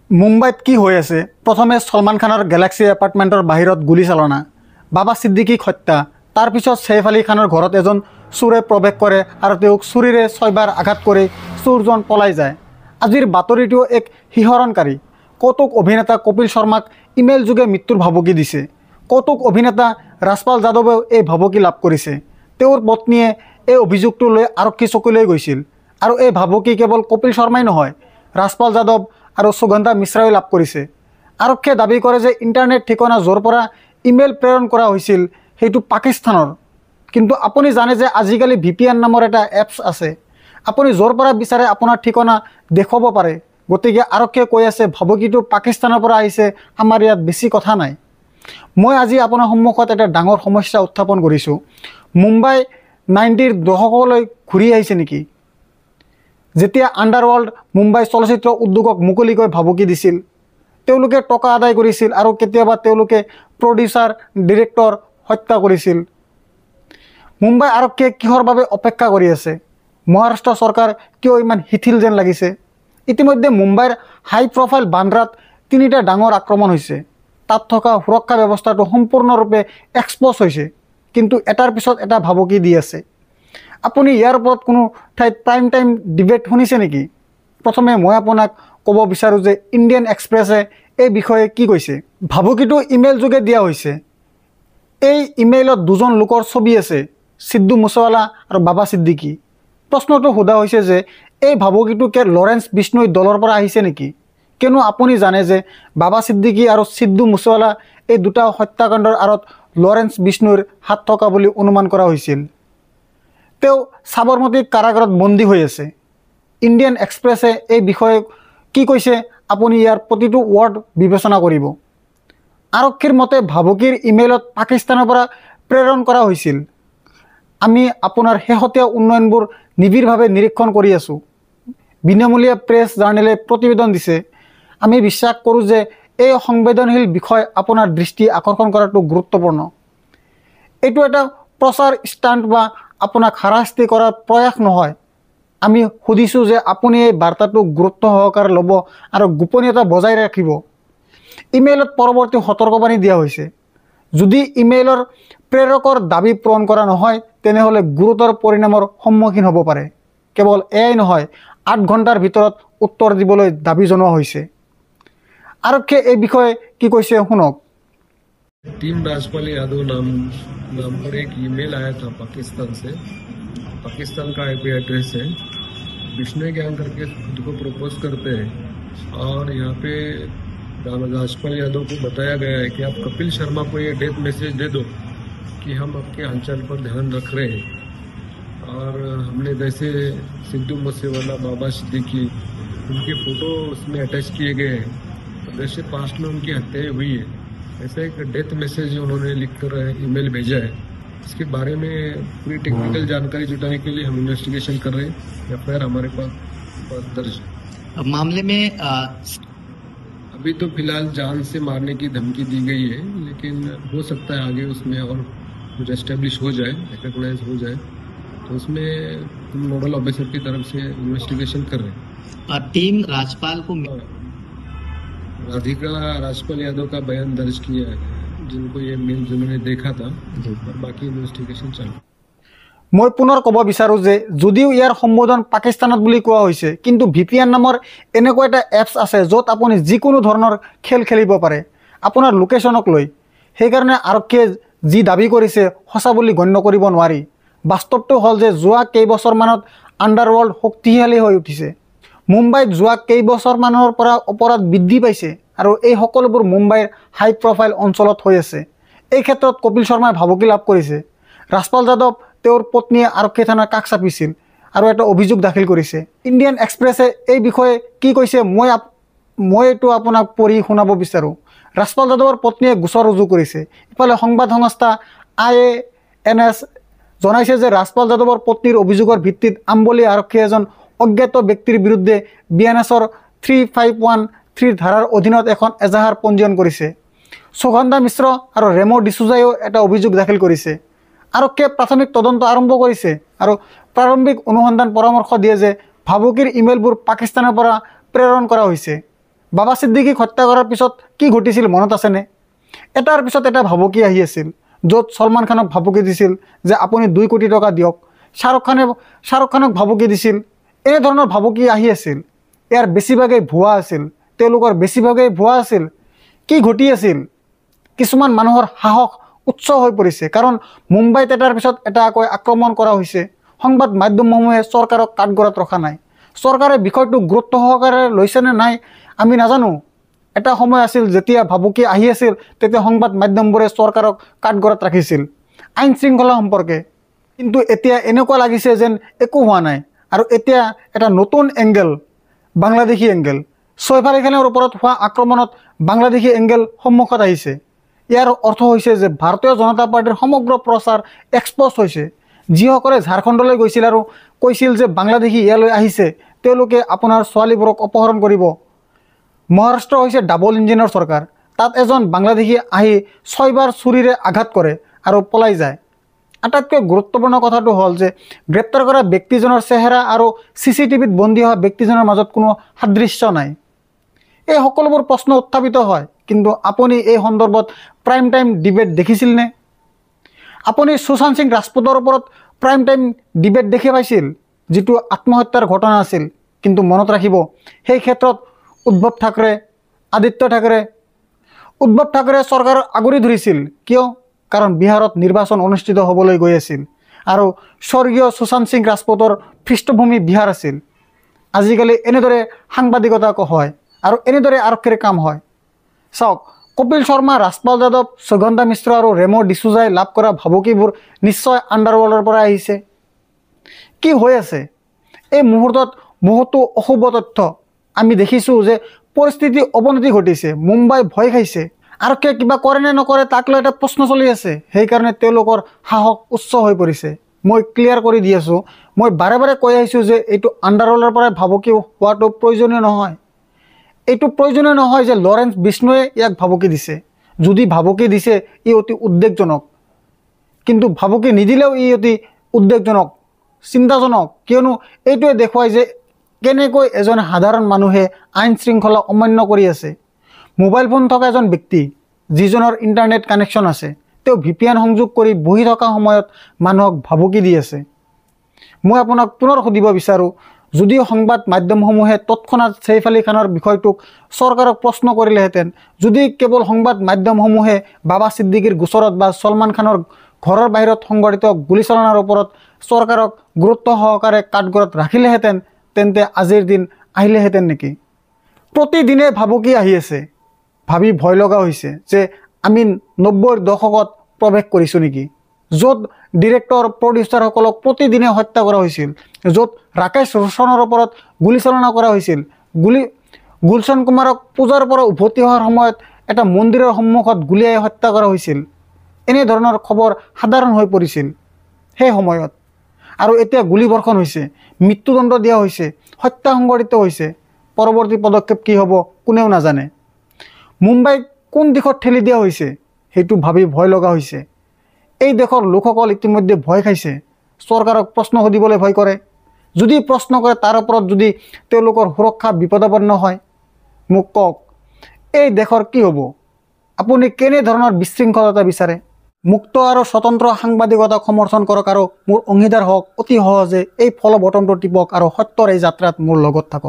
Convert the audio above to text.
মুম্বাইত কি হৈ আছে? প্ৰথমে সলমান খানৰ গেলাক্সি এপাৰ্টমেণ্টৰ বাহিৰত গুলীচালনা, বাবা ছিদ্দিকীক হত্যা, তাৰপিছত ছেইফ আলী খানৰ ঘৰত এজন চোৰে প্ৰৱেশ কৰে আৰু তেওঁক ছুৰীৰে 6বাৰ আঘাত কৰি চোৰজন পলাই যায়। আজিৰ বাতৰিটো এক শিহৰণকাৰী। কৌতুক অভিনেতা কপিল শৰ্মাক ইমেইল যোগে মৃত্যুৰ ভাবুকি দিছে। কৌতুক অভিনেতা ৰাজপাল যাদৱেও এই ভাবুকি লাভ কৰিছে। তেওঁৰ পত্নীয়ে এই অভিযোগটো লৈ আৰক্ষী চকীলৈ গৈছিল আৰু এই ভাবুকি কেৱল কপিল শৰ্মাই নহয়, ৰাজপাল যাদৱ আৰু সুগন্ধা মিশ্ৰাই লাভ কৰিছে। আৰক্ষীয়ে দাবী কৰে যে ইণ্টাৰনেট ঠিকনা য'ৰ পৰা ইমেইল প্ৰেৰণ কৰা হৈছিল সেইটো পাকিস্তানৰ। কিন্তু আপুনি জানে যে আজিকালি VPN নামৰ এটা এপছ আছে। আপুনি য'ৰ পৰা বিচাৰে আপোনাৰ ঠিকনা দেখুৱাব পাৰে। গতিকে আৰক্ষীয়ে কৈ আছে ভাবুকিটো পাকিস্তানৰ পৰা আহিছে, আমাৰ ইয়াত বেছি কথা নাই। মই আজি আপোনাৰ সন্মুখত এটা ডাঙৰ সমস্যা উত্থাপন কৰিছোঁ। মুম্বাই 90ৰ দশকলৈ ঘূৰি আহিছে নেকি? যেতিয়া আণ্ডাৰৱৰ্ল্ড মুম্বাই চলচ্চিত্ৰ উদ্যোগক মুকলিকৈ ভাবুকি দিছিল, তেওঁলোকে টকা আদায় কৰিছিল আৰু কেতিয়াবা তেওঁলোকে প্ৰডিউচাৰ ডিৰেক্টৰ হত্যা কৰিছিল। মুম্বাই আৰক্ষীয়ে কিহৰ বাবে অপেক্ষা কৰি আছে? মহাৰাষ্ট্ৰ চৰকাৰ কিয় ইমান শিথিল যেন লাগিছে? ইতিমধ্যে মুম্বাইৰ হাই প্ৰফাইল বান্দ্ৰাত 3টা ডাঙৰ আক্ৰমণ হৈছে। তাত থকা সুৰক্ষা ব্যৱস্থাটো সম্পূৰ্ণৰূপে এক্সপ'জ হৈছে, কিন্তু এটাৰ পিছত এটা ভাবুকি দি আছে। আপুনি ইয়াৰ ওপৰত কোনো ঠাইত প্ৰাইম টাইম ডিবেট শুনিছে নেকি? প্ৰথমে মই আপোনাক ক'ব বিচাৰোঁ যে ইণ্ডিয়ান এক্সপ্ৰেছে এই বিষয়ে কি কৈছে। ভাবুকিটো ইমেইল যোগে দিয়া হৈছে। এই ইমেইলত দুজন লোকৰ ছবি আছে, সিদ্ধু মুছেৱালা আৰু বাবা ছিদ্দিকী। প্ৰশ্নটো সোধা হৈছে যে এই ভাবুকিটো লৰেন্স বিষ্ণুই দলৰ পৰা আহিছে নেকি? কিয়নো আপুনি জানে যে বাবা ছিদ্দিকী আৰু সিদ্ধু মুছেৱালা এই দুটা হত্যাকাণ্ডৰ আঁৰত লৰেন্স বিষ্ণুৰ হাত থকা বুলি অনুমান কৰা হৈছিল। তেওঁ সাবৰমতী কাৰাগাৰত বন্দী হৈ আছে। ইণ্ডিয়ান এক্সপ্ৰেছে এই বিষয়ে কি কৈছে আপুনি ইয়াৰ প্ৰতিটো ৱৰ্ড বিবেচনা কৰিব। আৰক্ষীৰ মতে ভাবুকিৰ ইমেইলত পাকিস্তানৰ পৰা প্ৰেৰণ কৰা হৈছিল। আমি আপোনাৰ শেহতীয়া উন্নয়নবোৰ নিবিড়ভাৱে নিৰীক্ষণ কৰি আছোঁ। বিনামূলীয়া প্ৰেছ জাৰ্নেলে প্ৰতিবেদন দিছে। আমি বিশ্বাস কৰোঁ যে এই সংবেদনশীল বিষয় আপোনাৰ দৃষ্টি আকৰ্ষণ কৰাটো গুৰুত্বপূৰ্ণ। এইটো এটা প্ৰচাৰ ষ্টাণ্ট বা আপোনাক হাৰাশাস্তি কৰাৰ প্ৰয়াস নহয়। আমি সুধিছোঁ যে আপুনি এই বাৰ্তাটো গুৰুত্ব সহকাৰে ল'ব আৰু গোপনীয়তা বজাই ৰাখিব। ইমেইলত পৰৱৰ্তী সতৰ্কবাণী দিয়া হৈছে। যদি ইমেইলৰ প্ৰেৰকৰ দাবী পূৰণ কৰা নহয়, তেনেহ'লে গুৰুতৰ পৰিণামৰ সন্মুখীন হ'ব পাৰে। কেৱল এয়াই নহয়, 8 ঘণ্টাৰ ভিতৰত উত্তৰ দিবলৈ দাবী জনোৱা হৈছে। আৰক্ষীয়ে এই বিষয়ে কি কৈছে শুনক। टीम राजपाल यादव नाम पर एक ईमेल आया था पाकिस्तान से। पाकिस्तान का IP एड्रेस है। विष्णु गैंग करके खुद को प्रपोज करते हैं और यहाँ पे राजपाल यादव को बताया गया है कि आप कपिल शर्मा को ये डेथ मैसेज दे दो कि हम आपके हलचल पर ध्यान रख रहे हैं। और हमने जैसे सिद्धू मूसेवाला, बाबा सिद्दीकी, उनके फ़ोटो उसमें अटैच किए गए हैं। जैसे पास्ट में उनकी हत्याएँ हुई है, ऐसा एक डेथ मैसेज उन्होंने लिखकर ईमेल भेजा है। इसके बारे में पूरी टेक्निकल जानकारी जुटाने के लिए हम इन्वेस्टिगेशन कर रहे हैं। FIR हमारे पास दर्ज है। मामले में अभी तो फिलहाल जान से मारने की धमकी दी गई है, लेकिन हो सकता है आगे उसमें और कुछ एस्टेब्लिश हो जाए, रिकॉग्नाइज हो जाए, तो उसमें हम नोडल ऑफिसर की तरफ से इन्वेस्टिगेशन कर रहे हैं। टीम राजपाल को राधिका राजपाल यादव का बयान दर्ज किया है, जिनको ये मेल जिन्होंने देखा था, और बाकी इन्वेस्टिगेशन चल रहा है। মই পুনৰ ক'ব বিচাৰোঁ যে যদিও ইয়াৰ সম্বোধন পাকিস্তানত বুলি কোৱা হৈছে, কিন্তু VPN নামৰ এনেকুৱা এটা এপছ আছে য'ত আপুনি যিকোনো ধৰণৰ খেল খেলিব পাৰে আপোনাৰ লোকেশ্যনক লৈ। সেইকাৰণে আৰক্ষীয়ে যি দাবী কৰিছে সঁচা বুলি গণ্য কৰিব নোৱাৰি। বাস্তৱটো হ'ল যে যোৱা কেইবছৰমানত আণ্ডাৰৱৰ্ল্ড শক্তিশালী হৈ উঠিছে। মুম্বাইত যোৱা কেইবছৰমানৰ পৰা অপৰাধ বৃদ্ধি পাইছে আৰু এই সকলোবোৰ মুম্বাইৰ হাই প্ৰফাইল অঞ্চলত হৈ আছে। এই ক্ষেত্ৰত কপিল শৰ্মাই ভাবুকি লাভ কৰিছে। ৰাজপাল যাদৱ তেওঁৰ পত্নীয়ে আৰক্ষী থানাৰ কাষ চাপিছিল আৰু এটা অভিযোগ দাখিল কৰিছে। ইণ্ডিয়ান এক্সপ্ৰেছে এই বিষয়ে কি কৈছে মই এইটো আপোনাক পঢ়ি শুনাব বিচাৰোঁ। ৰাজপাল যাদৱৰ পত্নীয়ে গোচৰ ৰুজু কৰিছে। ইফালে সংবাদ সংস্থা IANS জনাইছে যে ৰাজপাল যাদৱৰ পত্নীৰ অভিযোগৰ ভিত্তিত আম্বলী আৰক্ষীয়ে এজন অজ্ঞাত ব্যক্তিৰ বিৰুদ্ধে BNSৰ 3513 ধাৰাৰ অধীনত এখন এজাহাৰ পঞ্জীয়ন কৰিছে। সুগন্ধা মিশ্ৰ আৰু ৰেমো ডিচুজাইও এটা অভিযোগ দাখিল কৰিছে। আৰক্ষীয়ে প্ৰাথমিক তদন্ত আৰম্ভ কৰিছে আৰু প্ৰাৰম্ভিক অনুসন্ধান পৰামৰ্শ দিয়ে যে ভাবুকিৰ ইমেইলবোৰ পাকিস্তানৰ পৰা প্ৰেৰণ কৰা হৈছে। বাবা ছিদ্দিকীক হত্যা কৰাৰ পিছত কি ঘটিছিল মনত আছেনে? এটাৰ পিছত এটা ভাবুকি আহি আছিল, য'ত ছলমান খানক ভাবুকি দিছিল যে আপুনি 2 কোটি টকা দিয়ক, শ্বাহৰুখ খানক ভাবুকি দিছিল। এনেধৰণৰ ভাবুকি আহি আছিল। ইয়াৰ বেছিভাগেই ভুৱা আছিল, তেওঁলোকৰ বেছিভাগেই ভুৱা আছিল। কি ঘটি আছিল? কিছুমান মানুহৰ সাহস উচ্চ হৈ পৰিছে, কাৰণ মুম্বাইত এটাৰ পিছত এটাকৈ আক্ৰমণ কৰা হৈছে। সংবাদ মাধ্যমসমূহে চৰকাৰক কাঠগড়াত ৰখা নাই। চৰকাৰে বিষয়টো গুৰুত্ব সহকাৰে লৈছেনে নাই আমি নাজানো। এটা সময় আছিল যেতিয়া ভাবুকি আহি আছিল, তেতিয়া সংবাদ মাধ্যমবোৰে চৰকাৰক কাঠগড়াত ৰাখিছিল আইন শৃংখলা সম্পৰ্কে। কিন্তু এতিয়া এনেকুৱা লাগিছে যেন একো হোৱা নাই। আৰু এতিয়া এটা নতুন এংগেল, বাংলাদেশী এংগেল, সৈফ আলী খানৰ ওপৰত হোৱা আক্ৰমণত বাংলাদেশী এংগেল সন্মুখত আহিছে। ইয়াৰ অৰ্থ হৈছে যে ভাৰতীয় জনতা পাৰ্টিৰ সমগ্ৰ প্ৰচাৰ এক্সপ'জ হৈছে। যিসকলে ঝাৰখণ্ডলৈ গৈছিল আৰু কৈছিল যে বাংলাদেশী ইয়ালৈ আহিছে, তেওঁলোকে আপোনাৰ ছোৱালীবোৰক অপহৰণ কৰিব। মহাৰাষ্ট্ৰ হৈছে ডাবল ইঞ্জিনৰ চৰকাৰ। তাত এজন বাংলাদেশী আহি 6 বাৰ ছুৰীৰে আঘাত কৰে আৰু পলাই যায়। আটাইতকৈ গুৰুত্বপূৰ্ণ কথাটো হ'ল যে গ্ৰেপ্তাৰ কৰা ব্যক্তিজনৰ চেহেৰা আৰু CCTVত বন্দী হোৱা ব্যক্তিজনৰ মাজত কোনো সাদৃশ্য নাই। এই সকলোবোৰ প্ৰশ্ন উত্থাপিত হয়, কিন্তু আপুনি এই সন্দৰ্ভত প্ৰাইম টাইম ডিবেট দেখিছিলনে? আপুনি সুশান্ত সিং ৰাজপুতৰ ওপৰত প্ৰাইম টাইম ডিবেট দেখি পাইছিল, যিটো আত্মহত্যাৰ ঘটনা আছিল। কিন্তু মনত ৰাখিব, সেই ক্ষেত্ৰত উদ্ধৱ ঠাকৰে চৰকাৰৰ আগুৰি ধৰিছিল। কিয়? কাৰণ বিহাৰত নিৰ্বাচন অনুষ্ঠিত হ'বলৈ গৈ আছিল আৰু স্বৰ্গীয় সুশান্ত সিং ৰাজপুতৰ পৃষ্ঠভূমি বিহাৰ আছিল। আজিকালি এনেদৰে সাংবাদিকতা হয় আৰু এনেদৰে আৰক্ষীৰ কাম হয়। চাওক, কপিল শৰ্মা, ৰাজপাল যাদৱ, সুগন্ধা মিশ্ৰ আৰু ৰেমো ডিচুজাই লাভ কৰা ভাবুকিবোৰ নিশ্চয় আণ্ডাৰৱৰ্ল্ডৰ পৰা আহিছে। কি হৈ আছে এই মুহূৰ্তত? বহুতো অশুভ তথ্য আমি দেখিছোঁ যে পৰিস্থিতি অৱনতি ঘটিছে। মুম্বাই ভয় খাইছে। আৰক্ষীয়ে কিবা কৰে নে নকৰে তাক লৈ এটা প্ৰশ্ন চলি আছে। সেইকাৰণে তেওঁলোকৰ সাহস উচ্চ হৈ পৰিছে। মই ক্লিয়াৰ কৰি দি আছোঁ, মই বাৰে বাৰে কৈ আহিছোঁ যে এইটো আণ্ডাৰৱৰ্ল্ডৰ পৰাই ভাবুকি হোৱাটো প্ৰয়োজনীয় নহয়। এইটো প্ৰয়োজনীয় নহয় যে লৰেন্স বিষ্ণুৱে ইয়াক ভাবুকি দিছে। যদি ভাবুকি দিছে, ই অতি উদ্বেগজনক। কিন্তু ভাবুকি নিদিলেও ই অতি উদ্বেগজনক, চিন্তাজনক, কিয়নো এইটোৱে দেখুৱায় যে কেনেকৈ এজন সাধাৰণ মানুহে আইন শৃংখলা অমান্য কৰি আছে। মোবাইল ফোন থকা এজন ব্যক্তি, যিজনৰ ইণ্টাৰনেট কানেকশ্যন আছে, তেওঁ VPN সংযোগ কৰি বহি থকা সময়ত মানুহক ভাবুকি দি আছে। মই আপোনাক পুনৰ সুধিব বিচাৰোঁ, যদিও সংবাদ মাধ্যমসমূহে তৎক্ষণাত সৈফ আলী খানৰ বিষয়টোক চৰকাৰক প্ৰশ্ন কৰিলেহেঁতেন, যদি কেৱল সংবাদ মাধ্যমসমূহে বাবা ছিদ্দিকীৰ গোচৰত বা ছলমান খানৰ ঘৰৰ বাহিৰত সংঘটিত গুলীচালনাৰ ওপৰত চৰকাৰক গুৰুত্ব সহকাৰে কাঠগড়াত ৰাখিলেহেঁতেন, তেন্তে আজিৰ দিন আহিলেহেঁতেন নেকি? প্ৰতিদিনে ভাবুকি আহি আছে। ভাবি ভয় লগা হৈছে যে আমি 90ৰ দশকত প্ৰৱেশ কৰিছোঁ নেকি, য'ত ডিৰেক্টৰ, প্ৰডিউচাৰসকলক প্ৰতিদিনে হত্যা কৰা হৈছিল, য'ত ৰাকেশ ৰোশনৰ ওপৰত গুলীচালনা কৰা হৈছিল, গুলশন কুমাৰক পূজাৰ পৰা উভতি অহাৰ সময়ত এটা মন্দিৰৰ সন্মুখত গুলীয়াই হত্যা কৰা হৈছিল। এনেধৰণৰ খবৰ সাধাৰণ হৈ পৰিছিল সেই সময়ত। আৰু এতিয়া গুলীবৰ্ষণ হৈছে, মৃত্যুদণ্ড দিয়া হৈছে, হত্যা সংঘটিত হৈছে। পৰৱৰ্তী পদক্ষেপ কি হ'ব কোনেও নাজানে। মুম্বাইক কোন দিশত ঠেলি দিয়া হৈছে সেইটো ভাবি ভয় লগা হৈছে। এই দেশৰ লোকসকল ইতিমধ্যে ভয় খাইছে। চৰকাৰক প্ৰশ্ন সুধিবলৈ ভয় কৰে। যদি প্ৰশ্ন কৰে, তাৰ ওপৰত যদি তেওঁলোকৰ সুৰক্ষা বিপদাপন্ন হয়, মোক কওক এই দেশৰ কি হ'ব? আপুনি কেনেধৰণৰ বিশৃংখলতা বিচাৰে? মুক্ত আৰু স্বতন্ত্ৰ সাংবাদিকতাক সমৰ্থন কৰক আৰু মোৰ অংশীদাৰ হওক। অতি সহজে এই ফলো বটনটো টিপক আৰু সত্যৰ এই যাত্ৰাত মোৰ লগত থাকক।